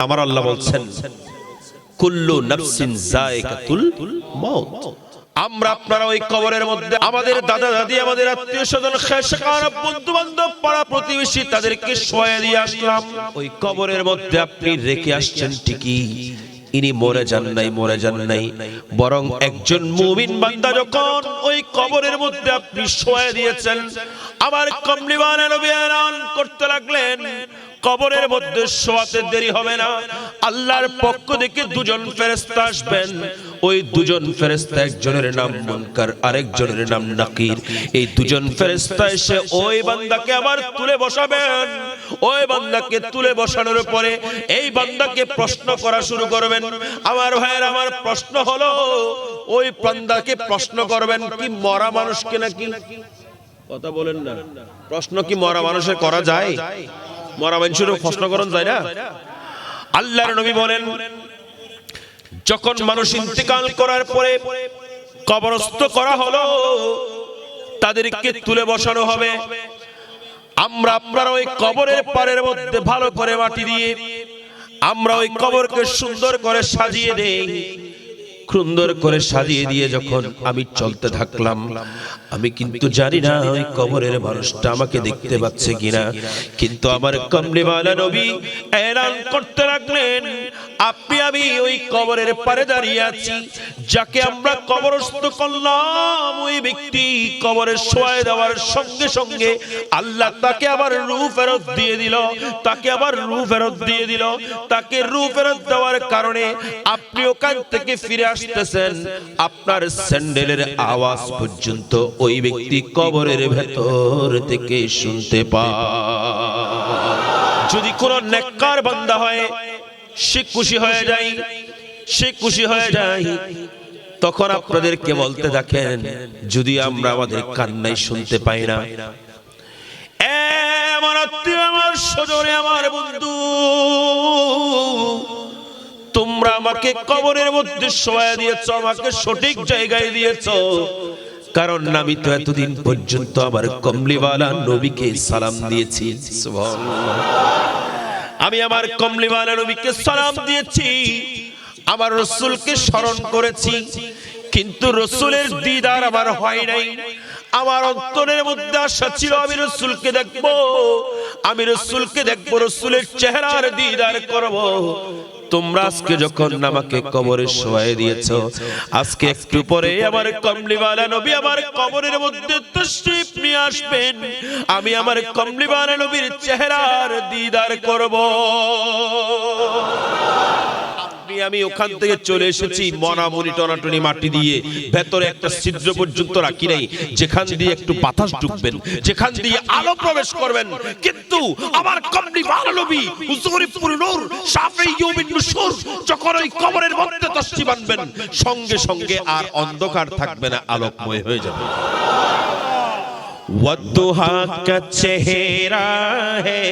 আমার আল্লাহ বলছেন কুল্লু নাফসিন যায়কাতুল মউত। আমরা আপনারা ওই কবরের মধ্যে আমাদের দাদা দাদি, আমাদের আত্মীয় স্বজন, খেশকার, বন্ধু বান্ধব, পাড়া প্রতিবেশী তাদেরকে শোয়া দিয়ে আসলাম। ওই কবরের মধ্যে আপনি রেখে আসছেন ঠিকই, ইনি মরে যান নাই, বরং একজন মুমিন বান্দা যখন ওই কবরের মধ্যে আপনি শোয়া দিয়েছেন, আমার কমলিওয়ালা নবী এলান করতে লাগলেন কবরের মধ্যে শোয়াতে দেরি হবে না, আল্লাহর পক্ষ থেকে দুজন ফেরেশতা আসবেন। ওই দুজন ফেরেশতা, একজনের নাম মুনকার, আরেকজনের নাম নাকির। এই দুজন ফেরেশতা এসে ওই বান্দাকে আবার তুলে বসাবেন। ওই বান্দাকে তুলে বসানোর পরে এই বান্দাকে প্রশ্ন করা শুরু করবেন। আমার ভাইয়ের, আমার প্রশ্ন হলো, ওই বান্দাকে প্রশ্ন করবেন কি মরা মানুষকে নাকি? কথা বলেন না। প্রশ্ন কি মরা মানুষের করা যায়? মরা মানুষেরও প্রশ্ন করা যায় না? আল্লাহর নবী বলেন, যখন মানুষ ইন্তেকাল করার পরে কবরস্থ করা হলো, তাদেরকে তুলে বসানো হবে। আমরা আপনারা ওই কবরের পাড়ের মধ্যে ভালো করে মাটি দিয়ে আমরা ওই কবরকে সুন্দর করে সাজিয়ে দেই। সুন্দর করে সাজিয়ে দিয়ে যখন আমি চলতে থাকলাম, আমি কিন্তু জানি না ওই কবরের মানুষটা আমাকে দেখতে পাচ্ছে কিনা, কিন্তু আমার কমলিওয়ালা নবী এলান করতে লাগলেন, আপনি আমি ওই কবরের পারে দাঁড়িয়ে আছি, যাকে আমরা কবরস্থ করলাম ওই ব্যক্তি কবরে শোয়া দেওয়ার সঙ্গে সঙ্গে আল্লাহ তাকে আবার রূহ ফেরত দিয়ে দিল। তাকে আবার রূহ ফেরত দিয়ে দিল। তাকে রূহ ফেরত দেওয়ার কারণে আপনি ওখান থেকে ফিরে আসতেছেন, আপনার স্যান্ডেলের আওয়াজ পর্যন্ত ওই ব্যক্তি কবরের ভেতর থেকে শুনতে পায়। যদি কোন নেককার বান্দা হয়, সে খুশি হয়ে যায়, সে খুশি হয়ে যায়। তখন আপনাদেরকে বলতে দেখেন, যদি আমরা আমাদের কান্নাই শুনতে পাই না, আমার আত্মীয়, আমার স্বজনে, আমার বন্ধু, তোমরা আমাকে কবরের মধ্যে শোয়া দিয়েছো, আমাকে সঠিক জায়গায় দিয়েছো, কারণ আমি তো এতদিন পর্যন্ত আমার কমলিওয়ালা নবীকে সালাম দিয়েছি। সুবহানাল্লাহ। আমি আমার কমলিওয়ালা নবীকে সালাম দিয়েছি, আমার রাসূলকে স্মরণ করেছি, কিন্তু রাসূলের দিদার আমার হয় নাই। আমার অন্তরের মধ্যে আশা ছিল আমি রাসূলকে দেখব, আমি রাসূলকে দেখব, রাসূলের চেহারার দিদার করব। তোমরা আজকে যখন আমাকে কবরে শোয়াই দিয়েছো, আজকে একটু পরে আমার কমলিওয়ালা নবী আমার কবরের মধ্যে তাশরীফ নিয়ে আসবেন, আমি আমার কমলিওয়ালা নবীর চেহারার দিদার করব। আমি ওখান থেকে চলে এসেছি মনামুনি টনাটনি মাটি দিয়ে, ভেতরে একটা ছিদ্র পর্যন্ত রাখি নাই, যেখান দিয়ে একটু বাতাস ঢুকবেন, যেখান দিয়ে আলো প্রবেশ করবেন। কিন্তু আমার কমলিওয়ালা নবী হুজুরে পুর নূর শাফিঈ ইয়াউমিন নুশুর যখন ওই কবরের মধ্যে তাশরীফ আনবেন, সঙ্গে সঙ্গে আর অন্ধকার থাকবে না, আলোকময় হয়ে যাবে। ওয়াদুহা কা চেহারা হে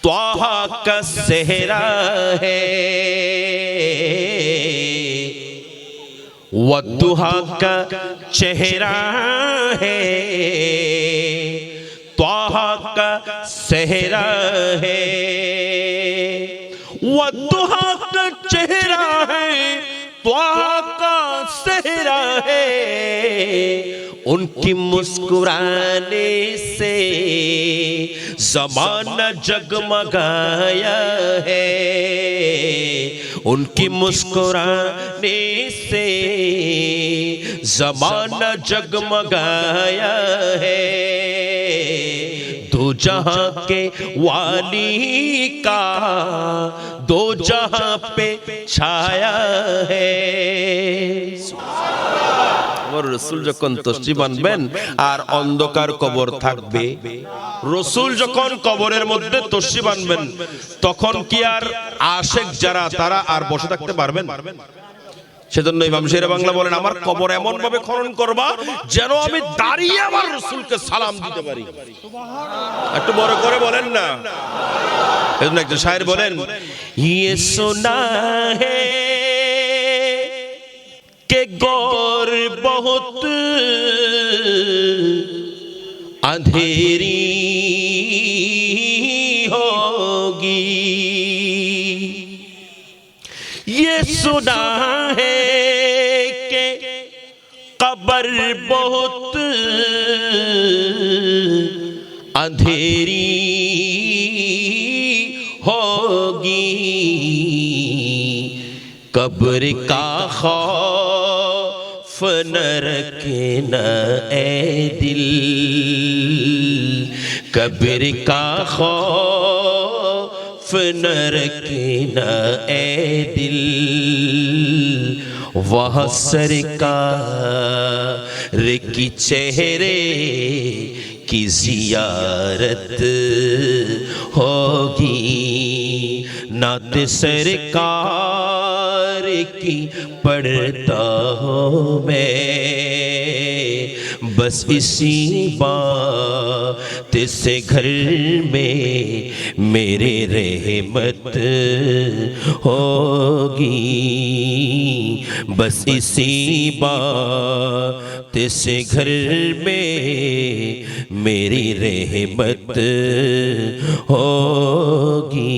त्वाहा का सेहरा है, वद्दुहा का चेहरा है, त्वाहा का सेहरा है, वद्दुहा का चेहरा है, त्वाहा का सेहरा है। उनकी मुस्कुराने से ज़माना जगमगाया है, उनकी मुस्कुराने से ज़माना जगमगाया है। दो जहां के वाली का दो जहां पे छाया है। রসুল যখন তাশরীফ আনবেন আর অন্ধকার কবর থাকবে, রসুল যখন কবরের মধ্যে তাশরীফ আনবেন, তখন কি আর আশিক যারা তারা আর বসে থাকতে পারবেন? সেজন্য ইমাম শের বাংলা বলেন, আমার কবর এমন ভাবে খনন করবা যেন আমি দাঁড়িয়ে আমার রাসূলকে সালাম দিতে পারি। সুবহানাল্লাহ। একটু বড় করে বলেন না। এজন্য একজন শায়ের বলেন, ইয়ে সোনা হে के गौर बहुत अंधेरी हो, ہوگی یہ سنا ہے کہ قبر بہت اندھیری ہوگی قبر کا خوف نہ رکھنا اے دل قبر کا خوف نہ رکھنا اے دل وہاں سرکار کی چہرے کی زیارت ہوگی نعت سرکار کی پڑھتا ہوں میں بس اسی بات سے گھر میں میرے رحمت ہوگی بس اسی بات سے گھر میں میری رحمت ہوگی